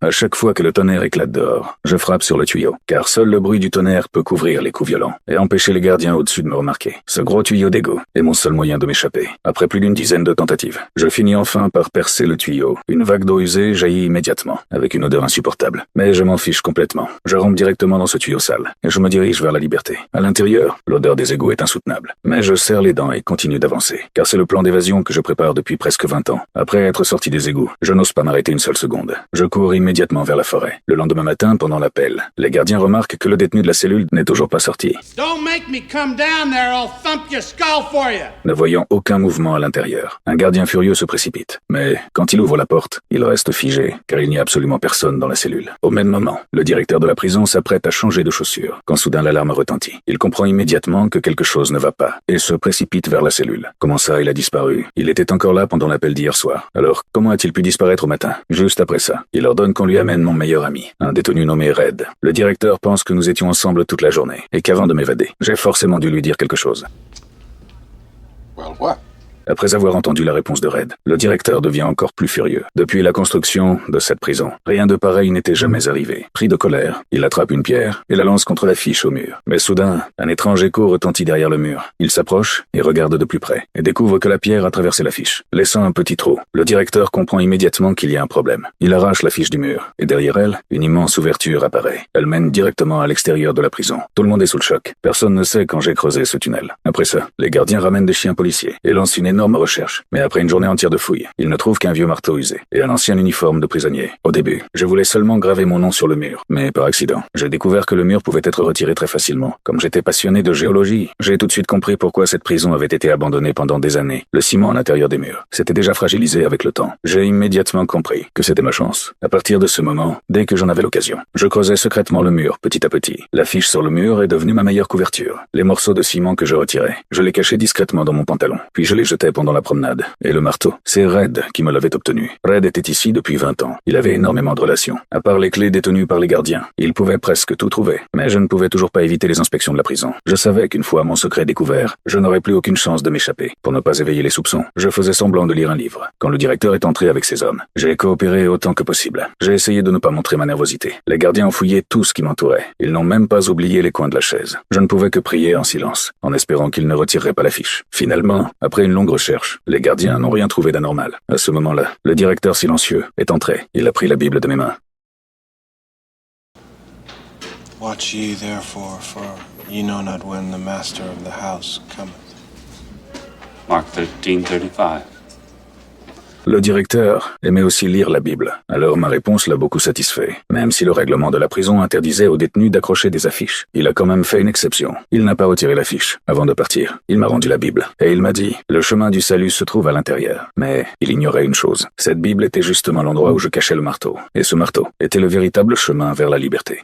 À chaque fois que le tonnerre éclate dehors, je frappe sur le tuyau, car seul le bruit du tonnerre peut couvrir les coups violents et empêcher les gardiens au-dessus de me remarquer. Ce gros tuyau d'égout est mon seul moyen de m'échapper. Après plus d'une dizaine de tentatives, je finis enfin par percer le tuyau. Une vague d'eau usée jaillit immédiatement, avec une odeur insupportable. Mais je m'en fiche complètement. Je rampe directement dans ce tuyau sale, et je me dirige vers la liberté. À l'intérieur, l'odeur des égouts est insoutenable. Mais je serre les dents et continue d'avancer, car c'est le plan d'évasion que je prépare depuis presque 20 ans. Après être sorti des égouts, je n'ose pas m'arrêter une seule seconde. Je cours immédiatement vers la forêt. Le lendemain matin, pendant l'appel, les gardiens remarquent que le détenu de la cellule n'est toujours pas sorti. Don't make me come down there, I'll thump your skull for you. Ne voyant aucun mouvement à l'intérieur, un gardien furieux se précipite. Mais quand il ouvre la porte, il reste figé, car il n'y a absolument personne dans la cellule. Au même moment, le directeur de la prison s'apprête à changer de chaussures, quand soudain l'alarme retentit. Il comprend immédiatement que quelque chose ne va pas, et se précipite vers la cellule. Comment ça, il a disparu? Il était encore là pendant l'appel d'hier soir. Alors, comment a-t-il pu disparaître au matin? Juste après ça, il ordonne qu'on lui amène mon meilleur ami, un détenu nommé Red. Le directeur pense que nous étions ensemble toute la journée, et qu'avant de m'évader, j'ai forcément dû lui dire quelque chose. Well, what? Après avoir entendu la réponse de Red, le directeur devient encore plus furieux. Depuis la construction de cette prison, rien de pareil n'était jamais arrivé. Pris de colère, il attrape une pierre et la lance contre l'affiche au mur. Mais soudain, un étrange écho retentit derrière le mur. Il s'approche et regarde de plus près, et découvre que la pierre a traversé l'affiche, laissant un petit trou. Le directeur comprend immédiatement qu'il y a un problème. Il arrache l'affiche du mur, et derrière elle, une immense ouverture apparaît. Elle mène directement à l'extérieur de la prison. Tout le monde est sous le choc. Personne ne sait quand j'ai creusé ce tunnel. Après ça, les gardiens ramènent des chiens policiers et lancent une énorme recherche. Mais après une journée entière de fouilles, ils ne trouvent qu'un vieux marteau usé et un ancien uniforme de prisonnier. Au début, je voulais seulement graver mon nom sur le mur, mais par accident, j'ai découvert que le mur pouvait être retiré très facilement. Comme j'étais passionné de géologie, j'ai tout de suite compris pourquoi cette prison avait été abandonnée pendant des années. Le ciment à l'intérieur des murs s'était déjà fragilisé avec le temps. J'ai immédiatement compris que c'était ma chance. À partir de ce moment, dès que j'en avais l'occasion, je creusais secrètement le mur petit à petit. L'affiche sur le mur est devenue ma meilleure couverture. Les morceaux de ciment que je retirais, je les cachais discrètement dans mon pantalon, puis je les jetais pendant la promenade. Et le marteau, c'est Red qui me l'avait obtenu. Red était ici depuis 20 ans. Il avait énormément de relations. À part les clés détenues par les gardiens, il pouvait presque tout trouver. Mais je ne pouvais toujours pas éviter les inspections de la prison. Je savais qu'une fois mon secret découvert, je n'aurais plus aucune chance de m'échapper. Pour ne pas éveiller les soupçons, je faisais semblant de lire un livre. Quand le directeur est entré avec ses hommes, j'ai coopéré autant que possible. J'ai essayé de ne pas montrer ma nervosité. Les gardiens ont fouillé tout ce qui m'entourait. Ils n'ont même pas oublié les coins de la chaise. Je ne pouvais que prier en silence, en espérant qu'ils ne retireraient pas l'affiche. Finalement, après une longue recherche, les gardiens n'ont rien trouvé d'anormal. À ce moment-là, le directeur silencieux est entré. Il a pris la Bible de mes mains. Watch ye therefore, for ye know not when the master of the house cometh. Mark 13:35. Le directeur aimait aussi lire la Bible, alors ma réponse l'a beaucoup satisfait. Même si le règlement de la prison interdisait aux détenus d'accrocher des affiches, il a quand même fait une exception. Il n'a pas retiré l'affiche. Avant de partir, il m'a rendu la Bible, et il m'a dit « Le chemin du salut se trouve à l'intérieur ». Mais il ignorait une chose, cette Bible était justement l'endroit où je cachais le marteau, et ce marteau était le véritable chemin vers la liberté.